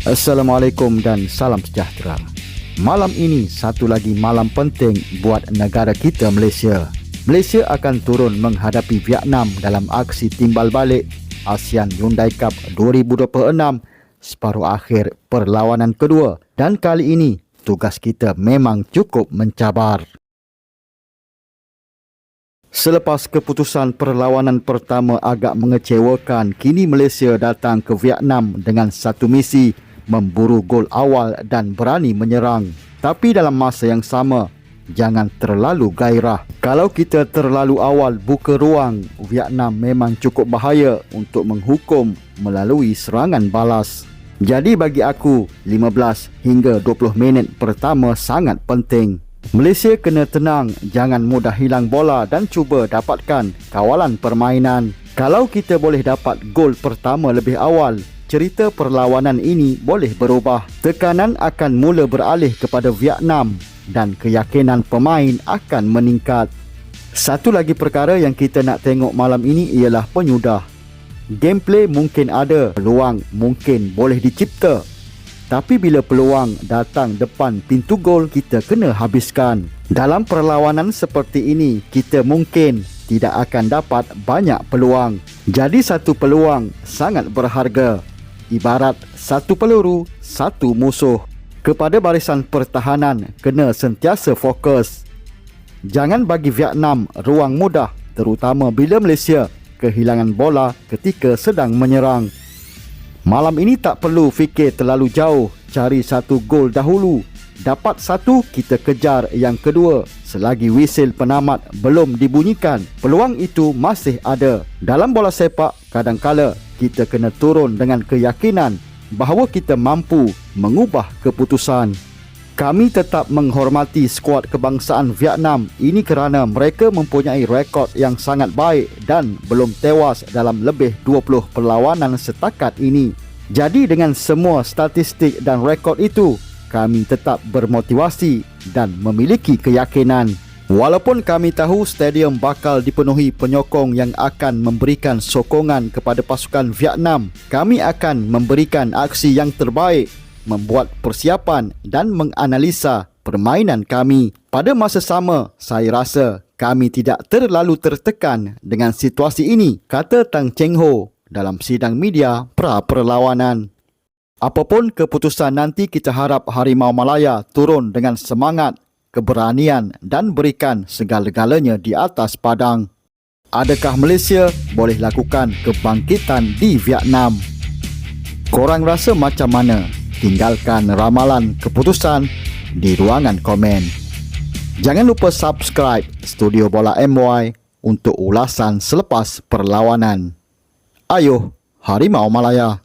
Assalamualaikum dan salam sejahtera. Malam ini satu lagi malam penting buat negara kita Malaysia. Malaysia akan turun menghadapi Vietnam dalam aksi timbal balik ASEAN Hyundai Cup 2026 separuh akhir perlawanan kedua, dan kali ini tugas kita memang cukup mencabar. Selepas keputusan perlawanan pertama agak mengecewakan, kini Malaysia datang ke Vietnam dengan satu misi, memburu gol awal dan berani menyerang. Tapi dalam masa yang sama, jangan terlalu gairah. Kalau kita terlalu awal buka ruang, Vietnam memang cukup bahaya untuk menghukum melalui serangan balas. Jadi bagi aku, 15 hingga 20 minit pertama sangat penting. Malaysia kena tenang, jangan mudah hilang bola dan cuba dapatkan kawalan permainan. Kalau kita boleh dapat gol pertama lebih awal, cerita perlawanan ini boleh berubah. Tekanan akan mula beralih kepada Vietnam dan keyakinan pemain akan meningkat. Satu lagi perkara yang kita nak tengok malam ini ialah penyudah. Gameplay mungkin ada, peluang mungkin boleh dicipta. Tapi bila peluang datang depan pintu gol, kita kena habiskan. Dalam perlawanan seperti ini, kita mungkin tidak akan dapat banyak peluang. Jadi satu peluang sangat berharga. Ibarat satu peluru, satu musuh. Kepada barisan pertahanan, kena sentiasa fokus. Jangan bagi Vietnam ruang mudah, terutama bila Malaysia kehilangan bola ketika sedang menyerang. Malam ini tak perlu fikir terlalu jauh, cari satu gol dahulu. Dapat satu, kita kejar yang kedua. Selagi wisil penamat belum dibunyikan, peluang itu masih ada. Dalam bola sepak, kadang-kala kita kena turun dengan keyakinan bahawa kita mampu mengubah keputusan. Kami tetap menghormati skuad kebangsaan Vietnam ini kerana mereka mempunyai rekod yang sangat baik dan belum tewas dalam lebih 20 perlawanan setakat ini. Jadi dengan semua statistik dan rekod itu, kami tetap bermotivasi dan memiliki keyakinan. Walaupun kami tahu stadium bakal dipenuhi penyokong yang akan memberikan sokongan kepada pasukan Vietnam, kami akan memberikan aksi yang terbaik, membuat persiapan dan menganalisa permainan kami. Pada masa sama, saya rasa kami tidak terlalu tertekan dengan situasi ini, kata Tang Cheng Ho dalam sidang media pra-perlawanan. Apapun keputusan nanti, kita harap Harimau Malaya turun dengan semangat, keberanian dan berikan segala-galanya di atas padang. Adakah Malaysia boleh lakukan kebangkitan di Vietnam? Korang rasa macam mana? Tinggalkan ramalan keputusan di ruangan komen. Jangan lupa subscribe Studio Bola MY untuk ulasan selepas perlawanan. Ayuh, Harimau Malaya!